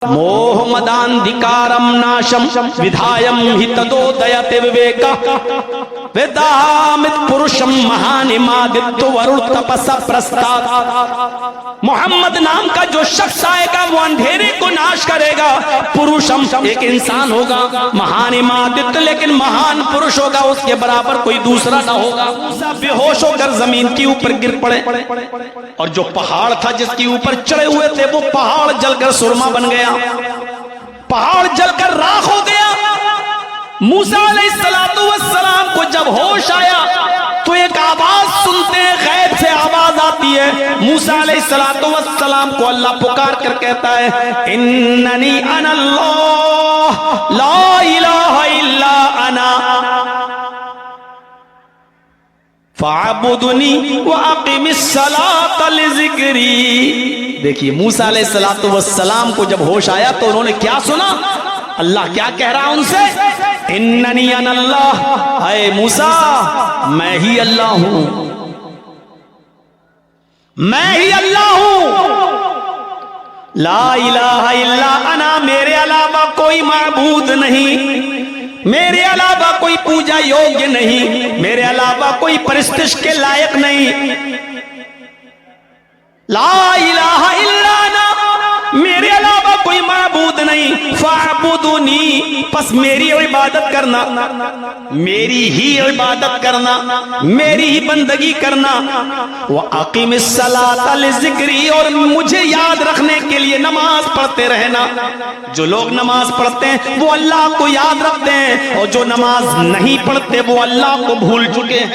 मोहमदान्धिकारं नाशम विधायम हि तदोदयते विवेक वेदामित पुरुषम महानिमादित्य वरुण तपसा प्रस्ताद। मोहम्मद नाम का जो शख्स आएगा वो अंधेरे को नाश करेगा। पुरुषम एक इंसान होगा, महानिमादित्य लेकिन महान पुरुष होगा, उसके बराबर कोई दूसरा ना होगा। बेहोश होकर जमीन के ऊपर गिर पड़े और जो पहाड़ था जिसके ऊपर चढ़े हुए थे वो पहाड़ जलकर सुरमा बन गया, पहाड़ जलकर राख हो गया। मूसा अलैहिस्सलातु वस्सलाम को जब होश आया तो एक आवाज सुनते हैं, गैब से आवाज आती है। मूसा अलैहिस्सलातु वस्सलाम को अल्लाह पुकार कर कहता है, इन्ननी अनल्लाह ला इलाहा इल्ला अना फअबुदनी व अक़िमिस्सलात लिज़िक्री। देखिए मूसा अलैहिस्सलातु वस्सलाम को जब होश आया तो उन्होंने क्या सुना, अल्लाह क्या कह रहा है उनसे, इन्ननी अनल्लाह, ऐ मूसा मैं ही अल्लाह हूं, मैं ही अल्लाह हूं, ला इलाहा इल्ला अना, मेरे अलावा कोई माबूद नहीं, मेरे अलावा कोई पूजा योग्य नहीं, मेरे अलावा कोई परिस्तिश के लायक नहीं, ला इलाहा इल्ला अना, मेरे अलावा कोई माबूद नहीं, फअबुदुनी, बस मेरी इबादत करना, मेरी ही इबादत करना, मेरी ही बंदगी करना, व अक़िमिस्सलात लिज़िक्री, और मुझे याद रखने के लिए नमाज पढ़ते रहना। जो लोग नमाज पढ़ते हैं वो अल्लाह को याद रखते हैं, और जो नमाज नहीं पढ़ते वो अल्लाह को भूल चुके हैं।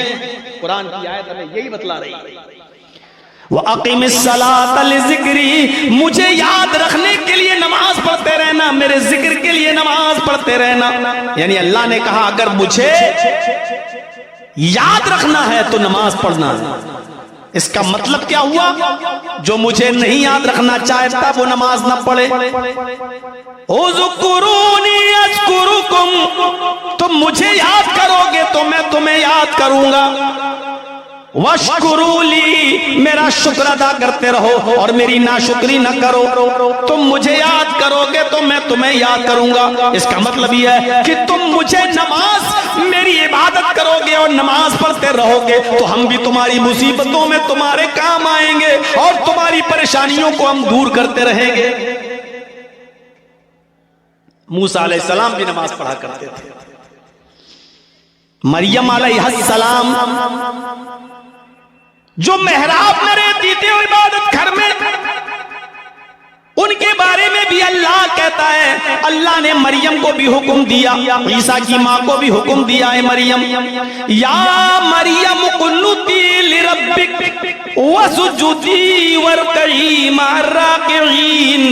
कुरान की आयत हमें यही बतला रही है, वो अक़िमिस्सलात लिज़िक्री, मुझे याद रखने के लिए नमाज पढ़ते रहना, मेरे जिक्र के लिए नमाज पढ़ते रहना। यानी अल्लाह ने कहा अगर मुझे याद रखना है तो नमाज पढ़ना है। इसका मतलब क्या हुआ, जो मुझे नहीं याद रखना चाहता वो नमाज ना पढ़े। उज़्कुरूनी अज़्कुरुकुम, तुम मुझे याद करोगे तो मैं तुम्हें याद करूंगा। वश्कुरूली, मेरा शुक्र अदा करते रहो और मेरी नाशुक्री न करो। तुम मुझे याद करोगे तो मैं तुम्हें याद करूंगा। इसका मतलब यह है कि तुम मुझे नमाज, मेरी इबादत करोगे और नमाज पढ़ते रहोगे तो हम भी तुम्हारी मुसीबतों में तुम्हारे काम आएंगे और तुम्हारी परेशानियों को हम दूर करते रहेंगे। मूसा अलैहिस्सलाम भी नमाज पढ़ा करते थे। मरियम अलैहिस्सलाम जो मेहराब में रहती थी इबादत घर में, उनके बारे में भी अल्लाह कहता है, अल्लाह ने मरियम को भी हुक्म दिया, ईसा की मां को भी हुक्म दिया है, मरियम या मरियम कुनुती लिरब्बिक वसजुदी वरकई मार्राकिईन।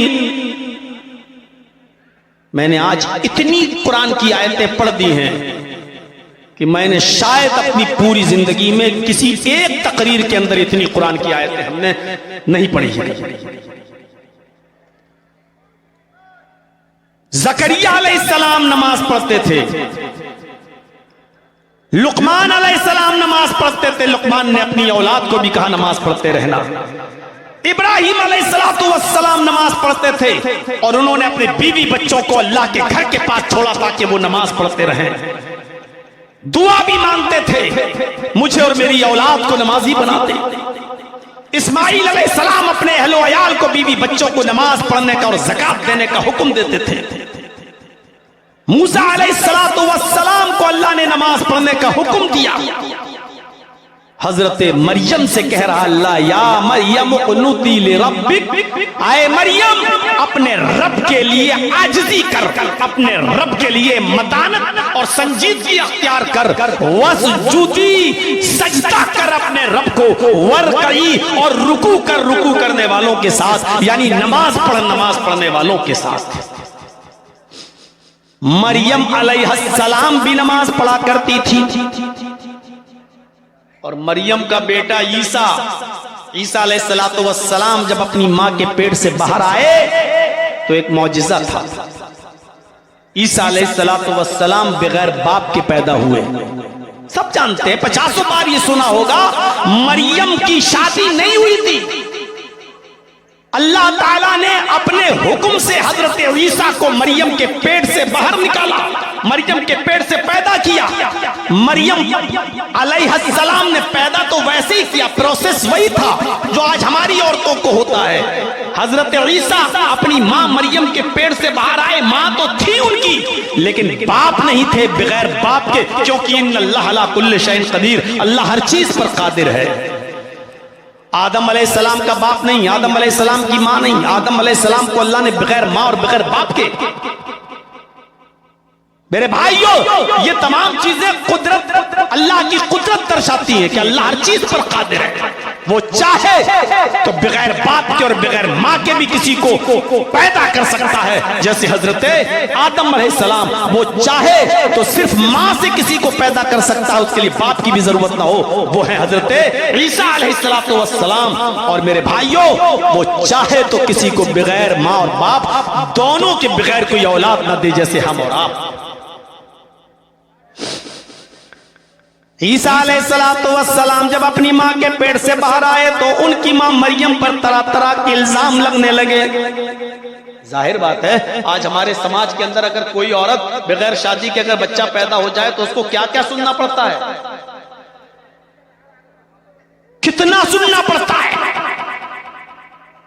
मैंने आज इतनी कुरान की आयतें पढ़ दी हैं कि मैंने शायद अपनी पूरी जिंदगी में किसी एक तकरीर के अंदर इतनी कुरान की आयतें हमने नहीं पढ़ी है। ज़करिया अलैहिस्सलाम नमाज पढ़ते थे, लुकमान अलैहिस्सलाम नमाज पढ़ते थे, लुकमान ने अपनी औलाद को भी कहा नमाज पढ़ते रहना। इब्राहिम अलैहिस्सलातु वस्सलाम नमाज पढ़ते थे और उन्होंने अपने बीवी बच्चों को अल्लाह के घर के पास छोड़ा ताकि वो नमाज पढ़ते रहें। दुआ भी मांगते थे, मुझे और मेरी औलाद को नमाजी बना दे। इस्माइल अलैहिस्सलाम अपने अहलो अयाल को, बीवी बच्चों को नमाज पढ़ने का और ज़कात देने का हुक्म देते थे। मूसा अलैहिस्सलातु वस्सलाम को अल्लाह ने नमाज पढ़ने का हुक्म दिया। हजरत मरियम से कह रहा अल्लाह, या मरियम कुनुती लिरब्बिक, आए मरियम अपने रब के लिए आजिज़ी कर, अपने रब के लिए मतानत और संजीदगी अख्तियार कर, वसजुदी, सजदा कर अपने रब को, वरकई, और रुकू कर, रुकू करने वालों के साथ, यानी नमाज पढ़ने वालों के साथ। मरियम अलैहिस्सलाम भी नमाज पढ़ा करती थी और मरियम का बेटा ईसा अलैहिस्सलातु वस्सलाम जब अपनी मां के पेट से बाहर आए तो एक मौजिज़ा था। ईसा अलैहिस्सलातु वस्सलाम बगैर बाप के पैदा हुए। सब जानते हैं, 50 बार ये सुना होगा, मरियम की शादी नहीं हुई थी, अल्लाह ताला ने अपने हुक्म से हजरत ईसा को मरियम के पेट से बाहर निकाला, मरियम के पेट से पैदा किया। मरियम अलैहिस्सलाम ने पैदा तो वैसे ही किया, प्रोसेस वही था जो आज हमारी औरतों को होता है। हजरत ईसा अपनी मां मरियम के पेट से बाहर आए, मां तो थी उनकी, लेकिन बाप नहीं थे बगैर बाप के, क्योंकि इन्नल्लाह अला कुल्लि शैइन कदीर, अल्लाह हर चीज पर कादिर है। आदम अलैहिस्सलाम का बाप नहीं, आदम अलैहिस्सलाम की मां नहीं, आदम अलैहिस्सलाम को अल्लाह ने बगैर मां और बगैर बाप के। मेरे भाइयों, ये तमाम चीजें कुदरत, अल्लाह की कुदरत दर्शाती है कि अल्लाह हर चीज पर कादिर है। वो चाहे तो बगैर बाप के और बगैर मां के भी किसी को पैदा कर सकता है, जैसे हजरत आदम अलैहिस्सलाम, वो चाहे तो सिर्फ मां से किसी को पैदा कर सकता है, उसके लिए बाप की भी जरूरत ना हो, वो है हजरत ईसा अलैहिस्सलातु वस्सलाम। और मेरे भाइयों, वो चाहे तो किसी को बगैर मां और बाप दोनों के बगैर कोई औलाद ना दे, जैसे हम और आप। ईसा अलैहिस्सलातु वस्सलाम जब अपनी मां के पेट से बाहर आए तो उनकी मां मरियम पर तरह तरह के इल्जाम लगने लगे। जाहिर बात है, आज हमारे समाज के अंदर अगर कोई औरत बगैर शादी के अगर बच्चा पैदा हो जाए तो उसको क्या क्या सुनना पड़ता है, कितना सुनना पड़ता है।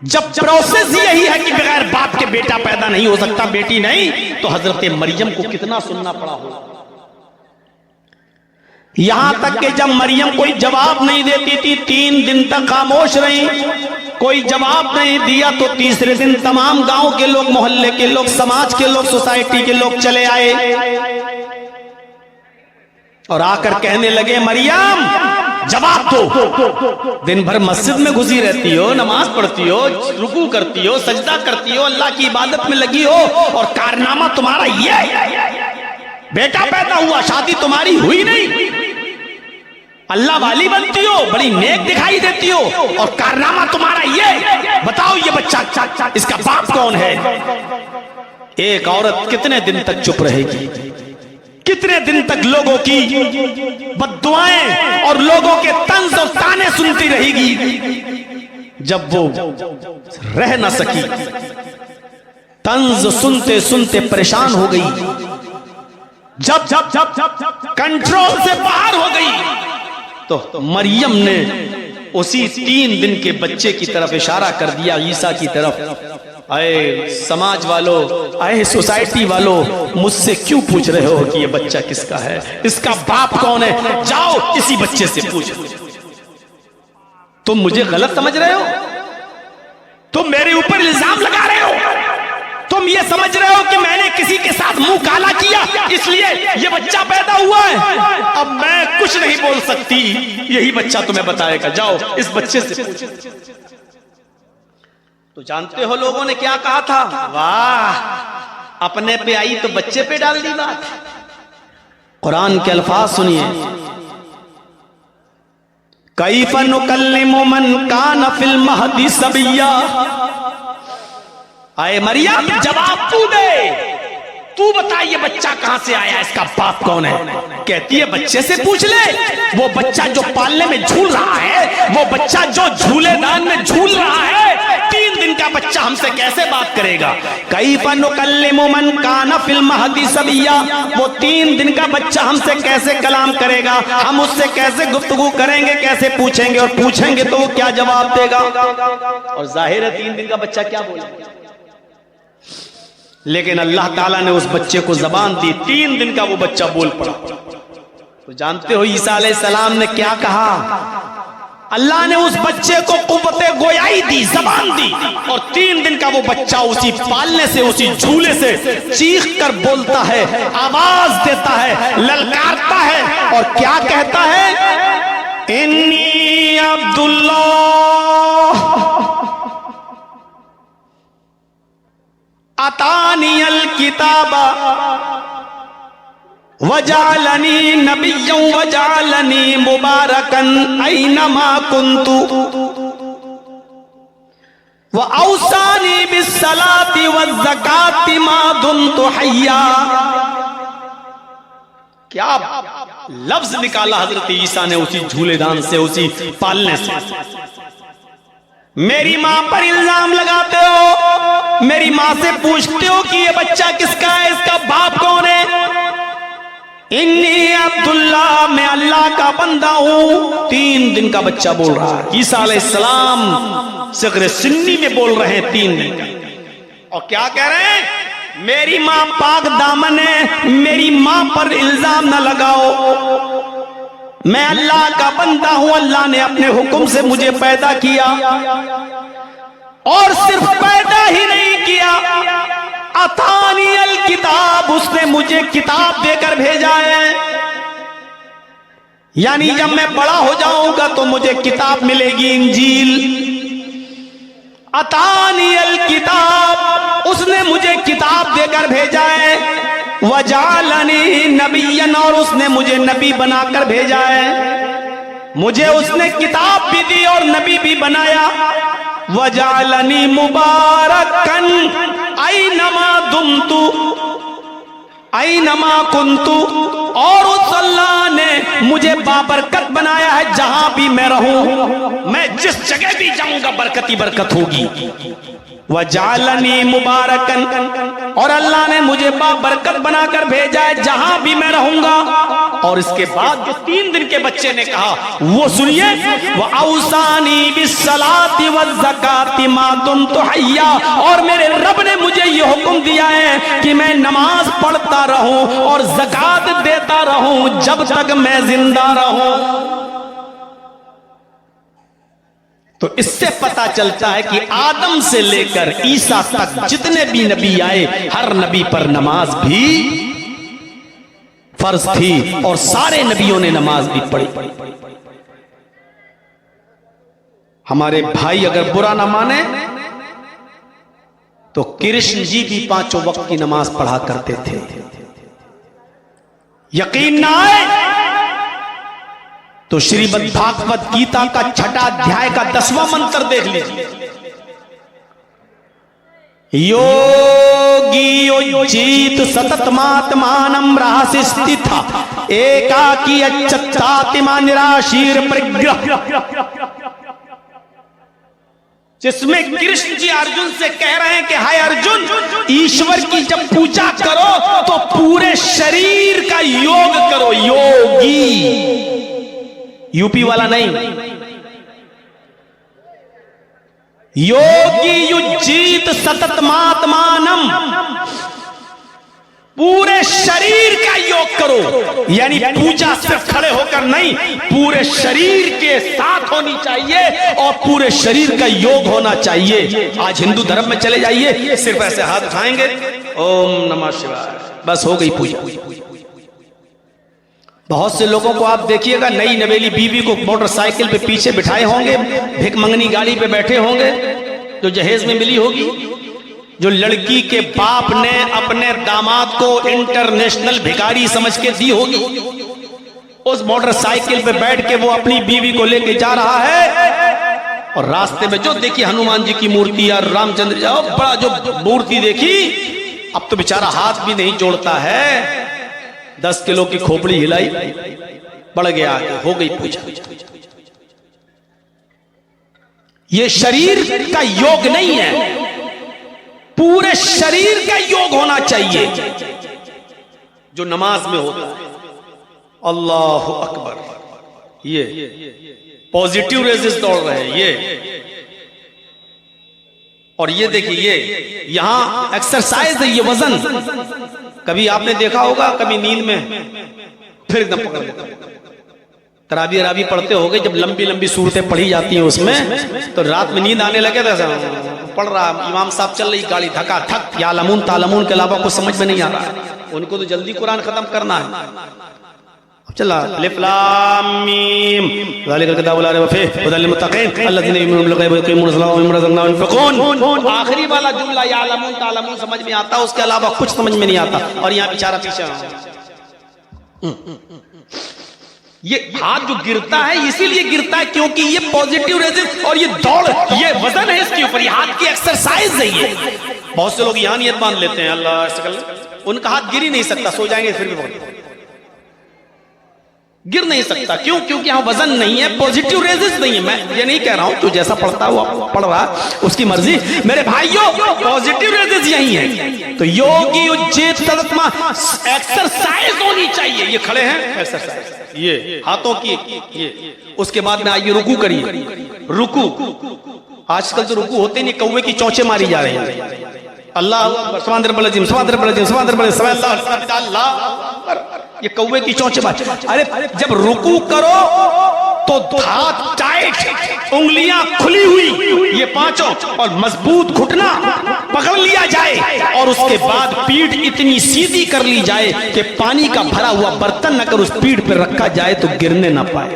जब प्रोसेस यही है कि बगैर बाप के बेटा पैदा नहीं हो सकता, बेटी नहीं, तो हजरत मरियम को कितना सुनना पड़ा होगा। यहां तक कि जब मरियम कोई जवाब नहीं देती थी, 3 दिन तक खामोश रही, कोई जवाब नहीं दिया, तो तीसरे दिन तमाम गांव के लोग, मोहल्ले के लोग, समाज के लोग, सोसाइटी के लोग चले आए और आकर कहने लगे, मरियम जवाब दो। दिन भर मस्जिद में घुसी रहती हो, नमाज पढ़ती हो, रुकू करती हो, सजदा करती हो, अल्लाह की इबादत में लगी हो, और कारनामा तुम्हारा ये बेटा पैदा हुआ, शादी तुम्हारी हुई नहीं, अल्लाह वाली बनती हो, बड़ी नेक दिखाई देती हो, और कारनामा तुम्हारा ये, बताओ ये बच्चा, इसका बाप कौन है। एक औरत कितने दिन तक चुप रहेगी, कितने दिन तक लोगों की बद्दुआएं और लोगों के तंज और ताने सुनती रहेगी। जब वो रह न सकी, तंज सुनते सुनते परेशान हो गई, जब कंट्रोल से बाहर हो गई, तो मरियम ने उसी 3 दिन के बच्चे की तरफ इशारा कर दिया, ईसा की तरफ। आए समाज वालों, आए सोसाइटी वालों, मुझसे क्यों पूछ रहे हो कि ये बच्चा किसका है, इसका बाप कौन है, जाओ इसी बच्चे से पूछो। तुम मुझे गलत समझ रहे हो, तुम मेरे ऊपर इल्जाम लगा रहे हो, तुम ये समझ रहे हो कि मैंने किसी के साथ मुंह काला किया इसलिए ये बच्चा पैदा हुआ है। अब मैं कुछ नहीं बोल सकती, यही बच्चा तुम्हें बताएगा, जाओ इस बच्चे से पूछो। तो जानते हो लोगों ने क्या कहा था, वाह अपने पे आई तो बच्चे पे डाल दी बात। कुरान के अल्फाज सुनिए, कैफ़ नुकल्लिमु मन कान फिल महदी सबिया। आए मरियम जवाब तू दे, तू बता ये बच्चा कहां से आया, इसका बाप कौन है। कहती है बच्चे से पूछ ले, वो बच्चा जो पालने में झूल रहा है, वो बच्चा जो झूलेदान में झूल रहा है, 3 दिन का बच्चा हमसे कैसे बात करेगा। कैफ़ नुकल्लिमु मन कान फिल महदी सबिया, वो 3 दिन का बच्चा हमसे कैसे कलाम करेगा, हम उससे कैसे गुफ्तगू करेंगे, कैसे पूछेंगे, और पूछेंगे तो वो क्या जवाब देगा। और जाहिर है 3 दिन का बच्चा क्या बोलेगा, लेकिन अल्लाह ताला ने उस बच्चे को जबान दी, 3 दिन का वो बच्चा बोल पड़ा। तो जानते हो ईसा अलैहिस्सलाम ने क्या कहा, अल्लाह ने उस बच्चे को कुव्वते गोयाई दी, जबान दी, और 3 दिन का वो बच्चा उसी पालने से, उसी झूले से चीख कर बोलता है, आवाज देता है, ललकारता है, और क्या कहता है, इन्नी अब्दुल्लाह अतानियल किताबा वजालनी नबिय्यन वजालनी मुबारकन ऐनमा कुन्तु व औसानी बिस्सलाति वज़्ज़काति मा दुमतु हय्या। क्या लफ्ज निकाला हजरत ईसा ने उसी झूलेदान से, उसी पालने से। मेरी मां पर इल्जाम लगाते हो, मेरी मां से पूछते हो कि ये बच्चा किसका है, इसका बाप कौन है। इन्नी अब्दुल्ला, मैं अल्लाह का बंदा हूं। 3 दिन का बच्चा बोल रहा है। ईसा अलैहिस्सलाम सगरे सिन्नी में बोल रहे हैं 3 दिन का। और क्या कह रहे हैं, मेरी मां पाक दामन है, मेरी मां पर इल्जाम न लगाओ। मैं अल्लाह का बंदा हूं, अल्लाह ने अपने हुक्म से मुझे पैदा किया, और सिर्फ पैदा ही नहीं किया, अतानी अल किताब, उसने मुझे किताब देकर भेजा है। यानी जब मैं बड़ा हो जाऊंगा तो मुझे किताब मिलेगी, इंजील। अतानी अल किताब, उसने मुझे किताब देकर भेजा है। वजालनी नबिय्यन, और उसने मुझे नबी बनाकर भेजा है। मुझे उसने किताब भी दी और नबी भी बनाया। वजालनी मुबारकन ऐनमा दुमतु ऐनमा कुंतु, और उस अल्लाह ने मुझे बाबरकत बनाया है जहां भी मैं रहूं। मैं जिस जगह भी जाऊंगा बरकत ही बरकत होगी। वजालनी मुबारकन, और अल्लाह ने मुझे बाबरकत बनाकर भेजा है जहां भी मैं रहूंगा। और इसके बाद जो 3 दिन के बच्चे ने कहा वो सुनिए, वह औसानी बिस्सलाति वज़्ज़काति मा दुमतु हय्या, और मेरे रब ने मुझे ये हुक्म दिया है कि मैं नमाज पढ़ता रहूं और ज़कात देता रहूं जब तक मैं जिंदा रहूं। तो इससे पता चलता है कि आदम से लेकर ईसा तक जितने भी नबी आए, हर नबी पर नमाज भी फर्ज थी, और सारे नबियों ने नमाज भी पढ़ी। हमारे भाई अगर बुरा ना माने तो कृष्ण जी भी 5 वक्त की नमाज पढ़ा करते थे। यकीन ना आए तो श्रीमद् भागवत गीता का 6ठा अध्याय का 10वां मंत्र देख लीजिए। योगी उज्जीत सततमात्मानं रहस्य स्थिता एकाकी अच्युतात्मा निराशीर परिग्रह। जिसमें कृष्ण जी अर्जुन से कह रहे हैं कि हाय अर्जुन, ईश्वर की जब पूजा करो तो पूरे शरीर का योग करो। योगी यूपी वाला नहीं, योगी युज्जीत सततमात्मानं, पूरे शरीर का योग करो। यानी पूजा सिर्फ खड़े होकर नहीं, पूरे शरीर के साथ होनी चाहिए और पूरे शरीर का योग होना चाहिए। आज हिंदू धर्म में चले जाइए, सिर्फ ऐसे हाथ उठाएंगे, ओम नमः शिवाय, बस हो गई पूजा। बहुत से लोगों को आप देखिएगा, नई नवेली बीवी को मोटरसाइकिल पे पीछे बिठाए होंगे, भिख मंगनी गाड़ी पे बैठे होंगे जो जहेज में मिली होगी। जो लड़की के बाप ने अपने दामाद को इंटरनेशनल भिखारी समझ के दी होगी, उस मोटरसाइकिल पे बैठ के वो अपनी बीवी को लेके जा रहा है। और रास्ते में जो देखी हनुमान जी की मूर्ति या रामचंद्र जाओ बड़ा जो मूर्ति देखी, अब तो बेचारा हाथ भी नहीं जोड़ता है। 10 किलो की खोपड़ी हिलाई, बढ़ गया आगे, हो गई पूजा। ये शरीर का योग नहीं है, पूरे शरीर का योग होना चाहिए जो नमाज में होता है। अल्लाह अकबर, ये पॉजिटिव रेजेस दौड़ रहे हैं ये। और ये देखिए, ये यहां एक्सरसाइज है, ये वजन। कभी आपने देखा होगा, कभी नींद में फिर एकदम पकड़ लेता। तरावी अरावी पढ़ते होगे, जब लंबी लंबी सूरतें पढ़ी जाती हैं उसमें, तो रात में नींद आने लगे तो पढ़ रहा, इमाम साहब चल रही गाड़ी धक्का धक, या लमून तालमून के अलावा कुछ समझ में नहीं आ रहा है। उनको तो जल्दी कुरान खत्म करना है। चला अलिफ लाम मीम ज़ालिकल किताबु ला रैब फीह हुदल लिलमुत्तक़ीन अल्लज़ीना युमिनूना बिल गैबि व युक़ीमूना अस्सलाता व मिम्मा रज़क़नाहुम युनफ़िक़ून। आखिरी वाला जुमला या लमून तालमून समझ में आता, उसके अलावा कुछ समझ में नहीं आता। और यहाँ बेचारा पीछे ये हाथ जो गिरता है इसीलिए गिरता है क्योंकि ये पॉजिटिव रेजेस और ये दौड़, ये वजन है इसके ऊपर, ये हाथ की एक्सरसाइज है ये। बहुत से लोग यहाँ नियत बांध लेते हैं अल्लाह, उनका हाथ गिर ही नहीं सकता, सो जाएंगे फिर भी बहुत गिर नहीं सकता। क्यों? क्योंकि यहाँ वजन नहीं है, पॉजिटिव रेजेस नहीं है। मैं ये नहीं कह रहा हूं तो जैसा पढ़ता है वो पढ़ रहा, उसकी मर्जी। मेरे भाइयों, पॉजिटिव रेजेस यही है। तो योगी उज्जेत तदत्मा एक्सरसाइज होनी चाहिए। ये खड़े हैं, एक्सरसाइज, ये हाथों की, ये। उसके बाद में आइए रुकू करिए। रुकू, आजकल तो रुकू होते नहीं, कौवे की चौंचे मारी जा रही है। अल्लाह स्वांद्र बलजिम स्वांद्र बलजिम स्वांद्र बलजिम, ये कौवे की चौंचे मार। अरे जब रुकू करो तो हाथ टाइट, उंगलियां खुली हुई, ये पांचों, और मजबूत घुटना पकड़ लिया जाए, और उसके बाद पीठ इतनी सीधी कर ली जाए कि पानी का भरा हुआ बर्तन अगर उस पीठ पर रखा जाए तो गिरने ना पाए।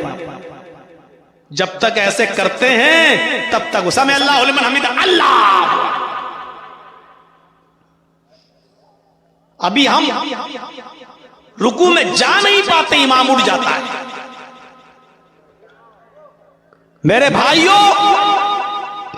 जब तक ऐसे करते हैं तब तक समी अल्लाह लिमन हमीदा, अल्लाह। अभी हम रुकू में जा नहीं पाते, इमाम उठ जाता है। मेरे भाइयों,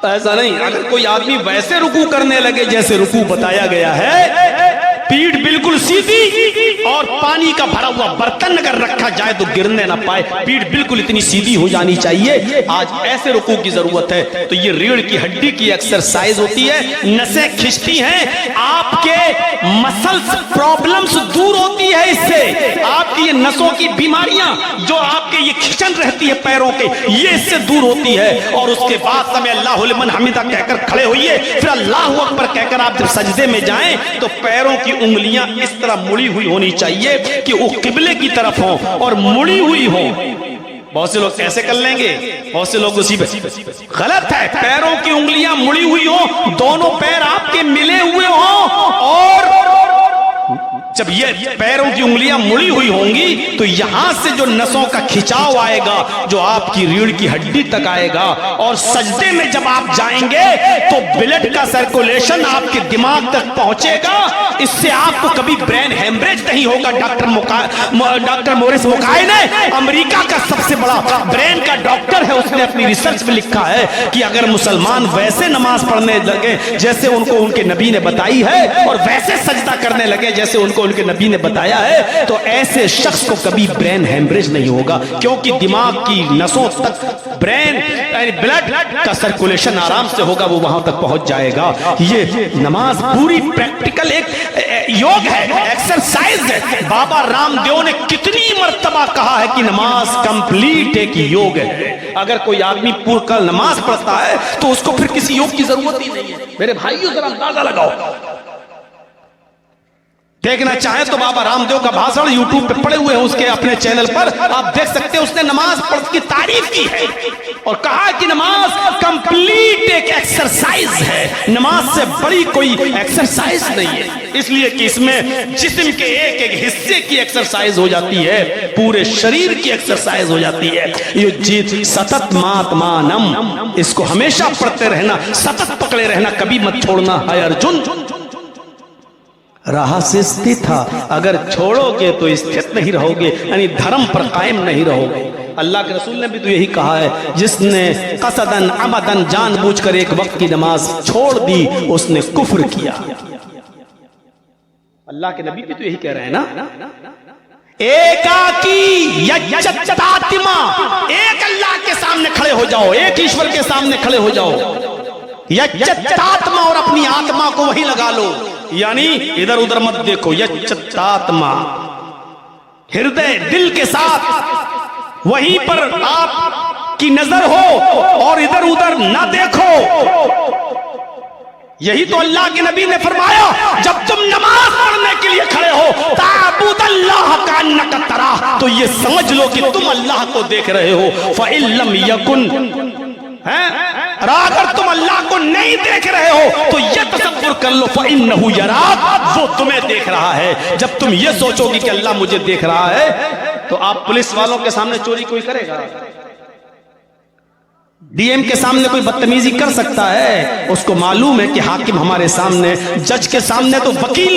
ऐसा नहीं। अगर कोई आदमी वैसे रुकू करने लगे जैसे रुकू बताया गया है, पीठ बिल्कुल सीधी और पानी का भरा हुआ बर्तन अगर रखा जाए तो गिरने ना पाए, पीठ बिल्कुल इतनी सीधी हो जानी चाहिए। आज ऐसे रुकू की जरूरत है। तो ये रीढ़ की हड्डी की एक्सरसाइज होती है, नसें खिंचती हैं, आपके मसल्स प्रॉब्लम्स दूर होती है इससे। आपकी ये नसों की बीमारियां जो आपके ये खिंचन रहती है पैरों के, ये इससे दूर होती है। और उसके बाद समय अल्लाह लिमन हमीदा कहकर खड़े होइए, फिर अल्लाहु अकबर कहकर आप जब सजदे में जाएं तो पैरों की उंगलियां इस तरह मुड़ी हुई होनी चाहिए कि वो किबले की तरफ हो और मुड़ी हुई हो। बहुत से लोग ऐसे कर लेंगे, बहुत से लोग उसी पे, गलत है। पैरों की उंगलियां मुड़ी हुई हो, दोनों पैर आपके मिले हुए हो, और जब ये पैरों की उंगलियां मुड़ी हुई होंगी तो यहां से जो नसों का खिंचाव आएगा जो आपकी रीढ़ की हड्डी तक आएगा, और सजदे में जब आप जाएंगे तो ब्लड का सर्कुलेशन आपके दिमाग तक पहुंचेगा। इससे आपको कभी ब्रेन हेमरेज नहीं होगा। डॉक्टर मोरिस मुकाई ने, अमेरिका का सबसे बड़ा ब्रेन का डॉक्टर है, उसने अपनी रिसर्च में लिखा है कि अगर मुसलमान वैसे नमाज पढ़ने लगे जैसे उनको उनके नबी ने बताई है, और वैसे सजदा करने लगे जैसे उनको उनके नबी ने बताया है, तो ऐसे शख्स को कभी ब्रेन हेमरेज नहीं होगा, क्योंकि दिमाग की नसों तक ब्रेन ब्लड का सर्कुलेशन आराम से होगा, वो वहां तक पहुंच जाएगा। ये नमाज पूरी प्रैक्टिकल एक योग है, एक्सरसाइज है। बाबा रामदेव ने कितनी मर्तबा कहा है कि नमाज कंप्लीट एक योग है। अगर कोई आदमी पूरा नमाज पढ़ता है तो उसको फिर किसी योग की जरूरत ही नहीं है। मेरे भाइयों जरा अंदाजा लगाओ। देखना चाहे तो बाबा रामदेव का भाषण यूट्यूब पे पड़े हुए हैं, उसके अपने चैनल पर आप देख सकते हैं। उसने नमाज पढ़ की तारीफ की है और कहा कि नमाज कंप्लीट एक एक्सरसाइज है, नमाज से बड़ी कोई एक्सरसाइज नहीं है। इसलिए कि इसमें जिस्म के एक एक हिस्से की एक्सरसाइज हो जाती है, पूरे शरीर की एक्सरसाइज हो जाती है। ये जीत सतत मातमानम, इसको हमेशा पढ़ते रहना, सतत पकड़े रहना, कभी मत छोड़ना है अर्जुन। राह से स्थित था, अगर छोड़ोगे तो स्थित नहीं रहोगे, यानी धर्म पर कायम नहीं रहोगे। अल्लाह के रसूल ने भी तो यही कहा है, जिसने कसदन अमदन जानबूझकर एक वक्त की नमाज छोड़ दी उसने कुफ्र किया। अल्लाह के नबी भी तो यही कह रहे हैं ना, एकाकी यज्जतात्मा, एक अल्लाह के सामने खड़े हो जाओ, एक ईश्वर के सामने खड़े हो जाओ, यज्जतात्मा, और अपनी आत्मा को वही लगा लो, यानी इधर उधर मत देखो। यज्जतात्मा, हृदय दिल के साथ वहीं पर आप की नजर हो और इधर उधर ना देखो। यही तो अल्लाह के नबी ने फरमाया, जब तुम नमाज पढ़ने के लिए खड़े हो ताबुदल्लाह का अन्नका तराह, तो ये समझ लो कि तुम अल्लाह को देख रहे हो। फ़इल्लम यकुन, अगर तुम अल्लाह को नहीं देख रहे हो तो यह तसव्वुर कर लो फ़इन्नहु यराक, वो तुम्हें देख रहा है। जब तुम ये सोचोगे कि अल्लाह मुझे देख रहा है, तो आप पुलिस वालों के सामने चोरी कोई करेगा? डीएम के सामने कोई बदतमीजी कर सकता है? उसको मालूम है कि हाकिम हमारे सामने, जज के सामने तो वकील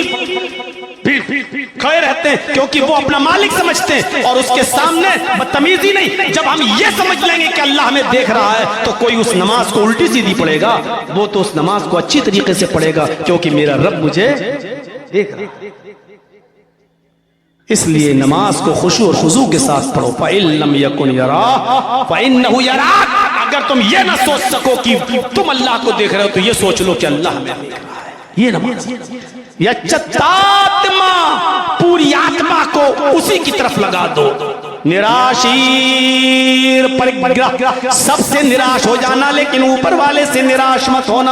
खड़े रहते हैं, क्योंकि वो अपना मालिक समझते हैं, और उसके सामने बदतमीजी नहीं। जब हम ये समझ लेंगे कि अल्लाह हमें देख रहा है, तो कोई उस नमाज को उल्टी सीधी पढ़ेगा, वो तो उस नमाज को अच्छी तरीके से पढ़ेगा, क्योंकि मेरा रब मुझे देख रहा है। इसलिए नमाज को खुशू और खुजू के साथ पढ़ो। फ़इल्लम यकुन यरा फ़इन्नहु यराक। अगर तुम ये ना सोच सको कि तुम अल्लाह को देख रहे हो तो ये सोच लो कि अल्लाह हमें देख रहा है। ये नमाज यच्चतात्मा, पूरी आत्मा को उसी की तरफ लगा दो। निराशीर परिग्रह, सबसे निराश हो जाना, लेकिन ऊपर वाले से निराश मत होना।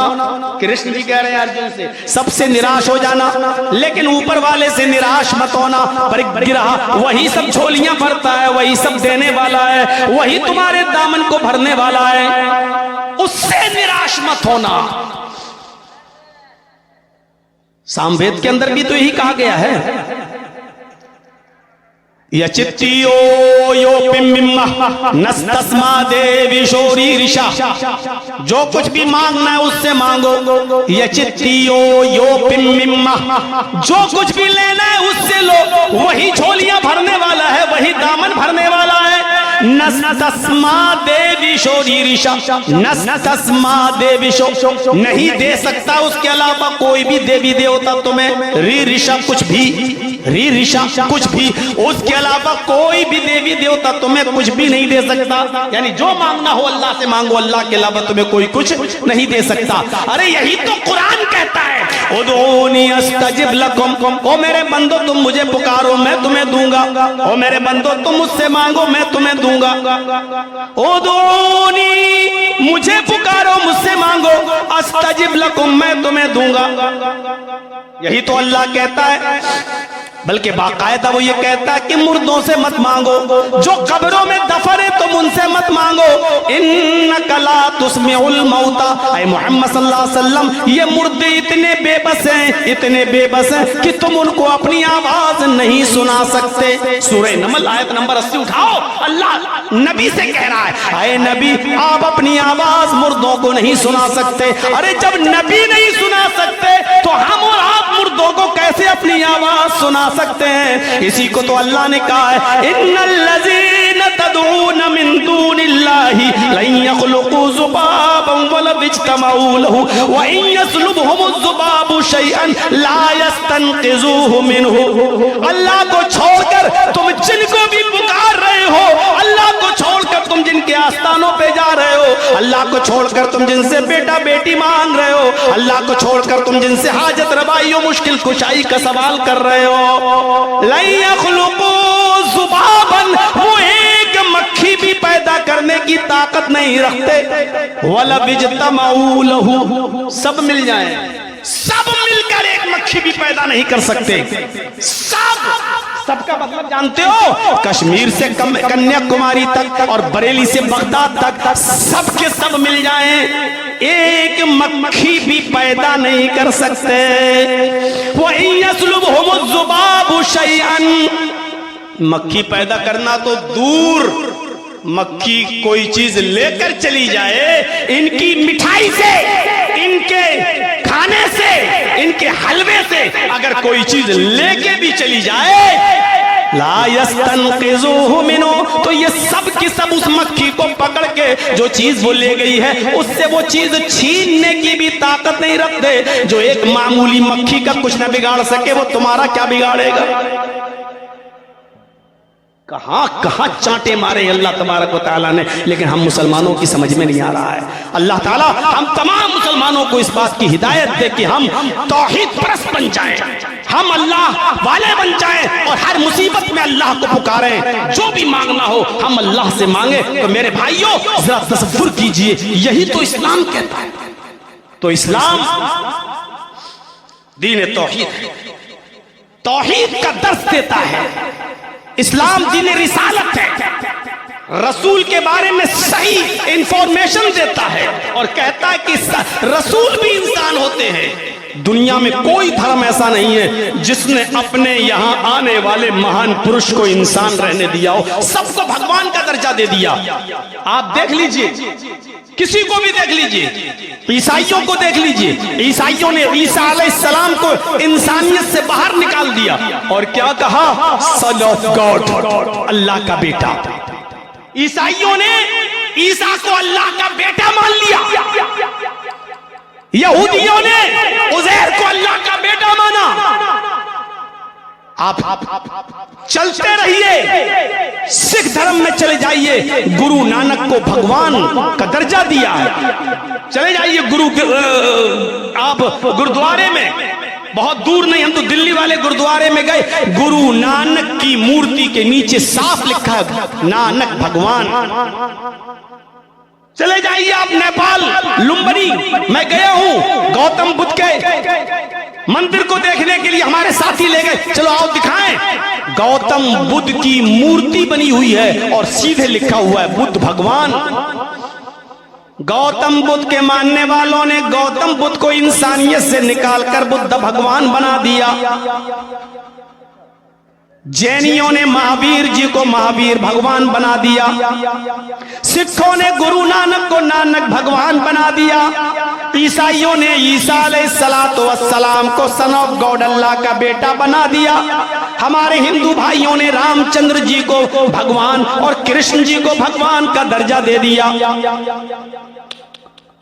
कृष्ण जी कह रहे हैं अर्जुन से, सबसे निराश हो जाना लेकिन ऊपर वाले से निराश मत होना। परिग्रह वही सब झोलियां भरता है, वही सब देने वाला है, वही तुम्हारे दामन को भरने वाला है, उससे निराश मत होना। सामवेद के अंदर भी तो यही कहा गया है। यचित्तियो यो पिम्मिम्मा नस्तस्मा देवी शोरी ऋषा। जो कुछ भी मांगना है उससे मांगो। यचित्तियो यो पिम्मिम्मा, जो कुछ भी लेना है उससे लो, वही झोलियां भरने वाला है, वही दामन भरने वाला है। नस्तस्मा देवी शोरी ऋषा, नस्तस्मा देवी शो, नहीं दे सकता उसके अलावा कोई भी देवी देवता तुम्हें। री ऋषा कुछ भी, री ऋषा कुछ भी, उसके अलावा कोई भी देवी देवता तुम्हें कुछ भी नहीं दे सकता। यानी जो मांगना हो अल्लाह से मांगो, अल्लाह के अलावा तुम्हें कोई कुछ नहीं दे सकता। अरे यही तो कुरान कहता है, उदूनी अस्तजिब लकुम। ओ मेरे बंदो तुम मुझे पुकारो मैं तुम्हें दूंगा। ओ मेरे बंदो तुम मुझसे मांगो मैं तुम्हें दूंगा। उदूनी, मुझे पुकारो मुझसे मांगो, अस्तजिब लकुम, मैं तुम्हें दूंगा। यही तो अल्लाह कहता है। बल्कि बाकायदा वो ये कहता है कि मुर्दों से मत मांगो, जो कब्रों में दफन है तुम उनसे मत मांगो। इन्नका ला तुस्मिउल मौता, ऐ मोहम्मद सल्लल्लाहु अलैहि वसल्लम, ये मुर्दे इतने बेबस हैं, इतने बेबस हैं कि तुम उनको अपनी आवाज नहीं सुना सकते। सूरह नमल आयत नंबर 80 उठाओ। अल्लाह नबी से कह रहा है, ऐ नबी आप अपनी आवाज मुर्दों को नहीं सुना सकते। अरे जब नबी नहीं सुना सकते तो हम और आप मुर्दों को कैसे अपनी आवाज सुना सकते हैं? इसी को तो अल्लाह ने कहा है, इन्नल्लज़ीना तदऊन मिन दूनिल्लाहि लन यख़्लुक़ू ज़ुबाबन वलव इज्तमऊ लहु व इन यस्लुबहुमुज़्ज़ुबाबु शैअन ला यस्तनक़िज़ूहु मिनहु। अल्लाह को छोड़कर तुम जिनको भी पुकार रहे हो, अल्लाह को छोड़कर तुम जिनके आस्थानों पे जा रहे हो, अल्लाह को छोड़कर तुम जिनसे बेटा बेटी मांग रहे हो, अल्लाह को छोड़कर तुम जिनसे हाजत रवाई और मुश्किल कुशाई का सवाल कर रहे हो, लन यख़्लुक़ू ज़ुबाबन, वो एक मक्खी भी पैदा करने की ताकत नहीं रखते। वलव इज्तमऊ लहु, सब मिल जाए, सब मिलकर एक मक्खी भी पैदा नहीं कर सकते। सबका मतलब जानते हो? कश्मीर से कन्याकुमारी तक और बरेली से बगदाद तक सबके सब मिल जाएं, एक मक्खी भी पैदा नहीं कर सकते। वो यस्लुबहुमुज़्ज़ुबाबु शैअन, मक्खी पैदा करना तो दूर, मक्खी कोई चीज लेकर चली जाए, इनकी मिठाई से, इनके खाने से, इनके हलवे से अगर कोई चीज लेके भी चली जाए, ला यस्तनक़िज़ूहु मिन्हु, तो ये सब की सब उस मक्खी को पकड़ के जो चीज वो ले गई है उससे वो चीज छीनने की भी ताकत नहीं रखते। जो एक मामूली मक्खी का कुछ न बिगाड़ सके वो तुम्हारा क्या बिगाड़ेगा? कहां कहां चांटे मारे अल्लाह तबारक व तआला ने, लेकिन हम मुसलमानों की समझ में नहीं आ रहा है। अल्लाह ताला हम तमाम मुसलमानों को इस बात की हिदायत दे कि हम तौहीद परस्त बन जाएं, हम अल्लाह वाले बन जाएं और हर मुसीबत में अल्लाह को पुकारें। जो भी मांगना हो हम अल्लाह से मांगे। तो मेरे भाइयों जरा तसव्वुर कीजिए, यही तो इस्लाम कहता है। तो इस्लाम दीन तौहीद है, तौहीद का दर्स देता है। इस्लाम दीन रिसालत है, रसूल के बारे में सही इंफॉर्मेशन देता है और कहता है कि रसूल भी इंसान होते हैं। दुनिया में कोई धर्म ऐसा नहीं है जिसने अपने यहाँ आने वाले महान पुरुष को इंसान रहने दिया हो, सबको भगवान का दर्जा दे दिया। आप देख लीजिए, किसी को भी देख लीजिए, ईसाइयों को देख लीजिए, ईसाइयों ने ईसा अलैहिस्सलाम को इंसानियत से बाहर निकाल दिया और क्या कहा? सन ऑफ गॉड, अल्लाह का बेटा। ईसाइयों ने ईसा को अल्लाह का बेटा मान लिया, यहूदियों ने उज़ैर को अल्लाह का बेटा माना। आप चलते रहिए, सिख धर्म में चले जाइए। गुरु नानक को भगवान का दर्जा दिया है। चले जाइए गुरु के आप गुरुद्वारे में, बहुत दूर नहीं, हम तो दिल्ली वाले गुरुद्वारे में गए, गुरु नानक की मूर्ति के नीचे साफ लिखा है नानक भगवान। चले जाइए आप नेपाल लुम्बिनी, मैं गया हूं, गौतम बुद्ध के मंदिर को देखने के लिए हमारे साथी ले गए, चलो आओ दिखाएं। गौतम बुद्ध की मूर्ति बनी हुई है और सीधे लिखा हुआ है बुद्ध भगवान। गौतम बुद्ध के मानने वालों ने गौतम बुद्ध को इंसानियत से निकालकर बुद्ध भगवान बना दिया। जैनियों ने महावीर जी को महावीर भगवान बना दिया। सिखों ने गुरु नानक को नानक भगवान बना दिया। ईसाइयों ने ईसा अलैहिस्सलातु वस्सलाम को सन ऑफ गॉड, अल्लाह का बेटा बना दिया। हमारे हिंदू भाइयों ने रामचंद्र जी को भगवान और कृष्ण जी को भगवान का दर्जा दे दिया।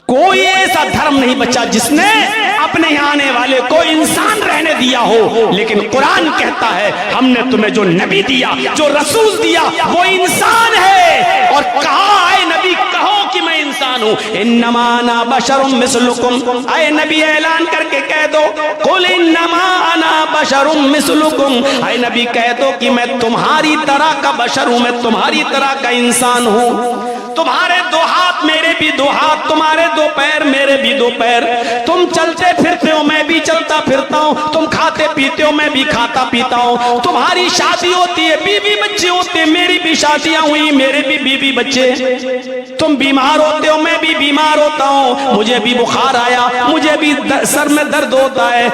कोई ऐसा धर्म नहीं बचा जिसने अपने यहाँ आने वाले को इंसान रहने दिया हो। लेकिन कुरान कहता है हमने तुम्हें जो नबी दिया, जो रसूल दिया, वो इंसान है। और कहा है नबी, कहो कि मैं इंसान हूं। इन्नमा अना बशरुम मिस्लुकुम, आए नबी ऐलान करके कह दो, कुल इन्नमा अना बशरुम मिस्लुकुम, आए नबी कह दो कि मैं तुम्हारी तरह का बशर हूं, मैं तुम्हारी तरह का इंसान हूं। तुम्हारे दो हाथ मेरे भी दो हाथ, तुम्हारे दो पैर मेरे भी दो पैर, तुम चलते फिरते हो मैं भी चलता फिरता हूँ, तुम खाते पीते हो मैं भी खाता पीता हूँ, तुम्हारी शादी होती है, बीवी बच्चे होते हैं, मेरी भी शादियां हुई, मेरे भी बीवी बच्चे, तुम बीमार होते हो मैं भी बीमार होता हूँ, मुझे भी बुखार आया, मुझे भी सर में दर्द होता है,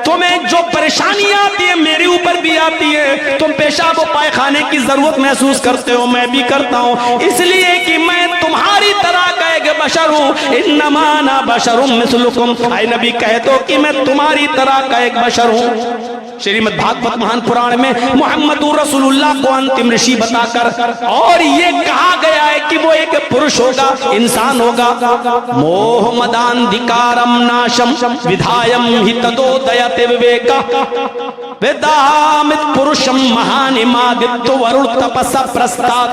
तुम्हें जो परेशानियां आती है मेरे ऊपर भी आती है, तुम पेशाब और पायखाने की जरूरत महसूस करते हो मैं भी करता हूँ, इसलिए कि मैं तुम्हारी तरह का एक बशर हूँ। इन्नमा अना बशरुम मिस्लुकुम, आए नबी कह दो कि मैं तुम्हारी तरह का एक बशर हूँ। श्रीमद् भागवत महान पुराण में मोहम्मदुर रसूलुल्लाह को अंतिम ऋषि बताकर और ये कहा गया है कि वो एक पुरुष होगा, इंसान होगा। मोह मदांधिकारम नाशम विधायम हि तदोदयते विवेका वेदामित पुरुषम महानिमादित्य वरुण तपसा प्रस्ताद।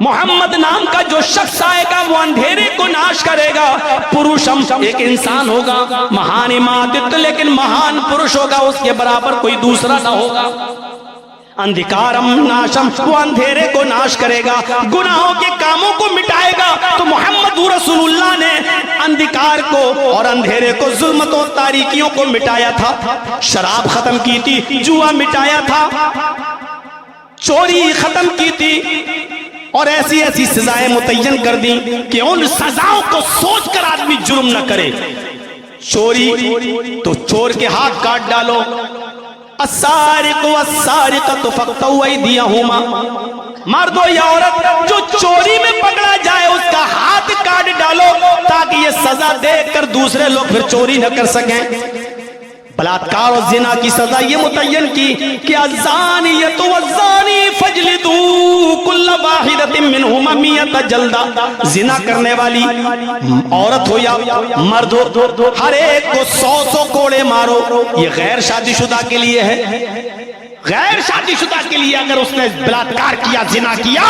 मोहम्मद नाम का जो शख्स आएगा वो अंधेरे को नाश करेगा। पुरुषम एक इंसान होगा, महानिमादित्य लेकिन महान पुरुष होगा, उसके बराबर कोई दूसरा ना होगा। अंधिकारम नाशम, वो अंधेरे को नाश करेगा, गुनाहों के कामों को मिटाएगा। तो मोहम्मद रसूलुल्लाह ने अंधिकार को और अंधेरे को, जुल्मतों तारीकियों को मिटाया था। शराब खत्म की थी, जुआ मिटाया था, चोरी खत्म की थी और ऐसी ऐसी सजाएं मुतय्यन कर दी कि उन सजाओं को सोचकर आदमी जुर्म न करे। चोरी तो चोर के हाथ काट डालो, अस्सारिक़ु फ़क़्तऊ अयदियहुमा, मर्दो या औरत जो चोरी में पकड़ा जाए उसका हाथ काट डालो ताकि ये सजा देकर दूसरे लोग फिर चोरी न कर सकें। बलात्कार और जिना की सजा ये मुतय्यन की कि अज़्ज़ानियतु वज़्ज़ानी फजलिदू कुल्ल वाहिदतिन मिनहुमा मियत जल्दा। जिना करने वाली औरत हो या मर्द हो, हर एक को 100 कोड़े मारो। ये गैर शादीशुदा के लिए है। गैर शादीशुदा के लिए अगर उसने बलात्कार किया, जिना किया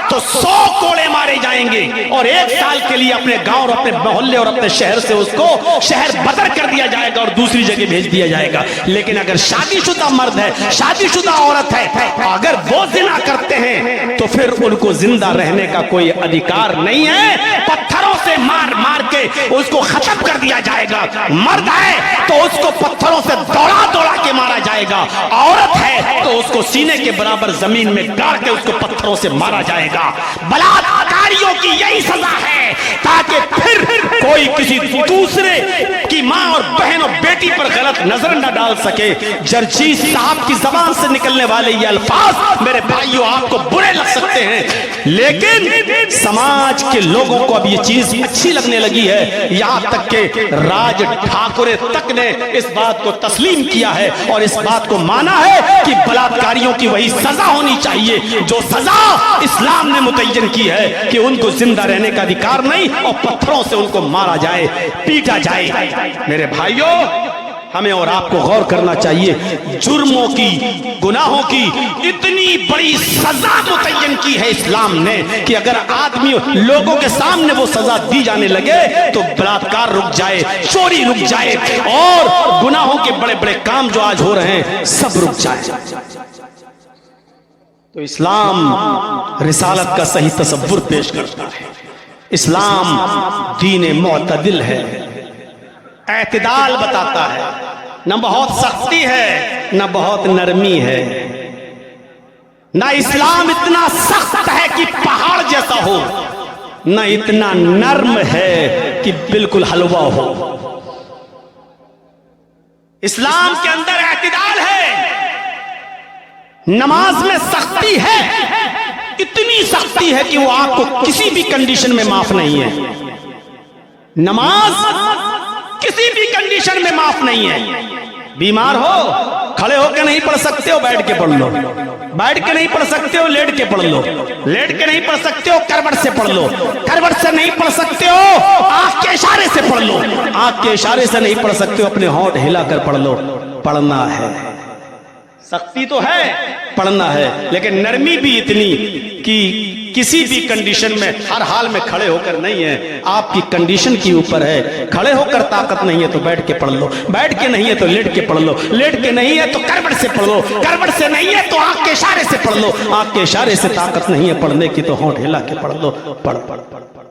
तो 100 कोड़े मारे जाएंगे और 1 साल के लिए अपने गांव और अपने मोहल्ले और अपने शहर से उसको शहर बदर कर दिया जाएगा और दूसरी जगह भेज दिया जाएगा। लेकिन अगर शादीशुदा मर्द है, शादीशुदा औरत है, अगर वो जिना करते हैं तो फिर उनको जिंदा रहने का कोई अधिकार नहीं है। पत्थरों से मार मार के उसको खत्म कर दिया जाएगा। मर्द है तो उसको पत्थरों से दौड़ा दौड़ा के मारा जाएगा, औरत है तो उसको सीने के बराबर जमीन में गाड़ के उसको पत्थरों से मारा जाएगा। बलात्कारियों की यही सजा है ताकि फिर कोई किसी दूसरे की मां और बहन और बेटी पर गलत नजर न डाल सके। जर्जी साहब की जबान से निकलने वाले ये अल्फाज मेरे भाइयों आपको बुरे लग सकते हैं, लेकिन समाज के लोगों को अब ये चीज अच्छी लगने लगी है। यहां तक के राज ठाकुरे तक ने इस बात को तस्लीम किया है और इस बात को माना है कि बलात्कारियों की वही सजा होनी चाहिए जो सजा इस्लाम ने मुतय्यन की है कि उनको जिंदा रहने का अधिकार नहीं और पत्थरों से उनको मारा जाए, पीटा जाए। मेरे भाइयों हमें और आपको गौर करना चाहिए। जुर्मों की, गुनाहों की इतनी बड़ी सजा मुतय्यन की है इस्लाम ने कि अगर आदमी लोगों के सामने वो सजा दी जाने लगे तो बलात्कार रुक जाए, चोरी रुक जाए और गुनाहों के बड़े बड़े काम जो आज हो रहे हैं सब रुक जाए। तो इस्लाम रिसालत का सही तसव्वुर पेश करता है। इस्लाम दीन मुअतदिल है, एतदाल बताता है, न बहुत सख्ती है न बहुत नरमी है। न इस्लाम इतना सख्त है कि पहाड़ जैसा हो, न इतना नर्म है कि बिल्कुल हलवा हो। इस्लाम के अंदर एतदाल है। नमाज में सख्ती है, इतनी सख्ती है कि वो आपको किसी भी कंडीशन में माफ नहीं है। नमाज किसी भी कंडीशन में माफ नहीं है। बीमार हो, खड़े होकर नहीं पढ़ सकते हो, बैठ के पढ़ लो। बैठ के नहीं पढ़ सकते हो, लेट के पढ़ लो। लेट के नहीं पढ़ सकते हो, करवट से पढ़ लो। करवट से नहीं पढ़ सकते हो, आंख के इशारे से पढ़ लो। आंख के इशारे से नहीं पढ़ सकते हो, अपने होंठ हिलाकर पढ़ लो। पढ़ना है, सख्ती तो है, पढ़ना है, लेकिन नरमी भी इतनी कि किसी भी कंडीशन में हर हाल में खड़े होकर नहीं है। आपकी कंडीशन के ऊपर है। खड़े होकर ताकत नहीं है तो बैठ के पढ़ लो, बैठ के नहीं है तो लेट के पढ़ लो, लेट के नहीं है तो करवट से पढ़ लो, करवट से नहीं है तो आंख के इशारे से पढ़ लो, आंख के इशारे से ताकत नहीं है पढ़ने की तो होंठ हिला के पढ़ लो। पढ़ पढ़ पढ़ पढ़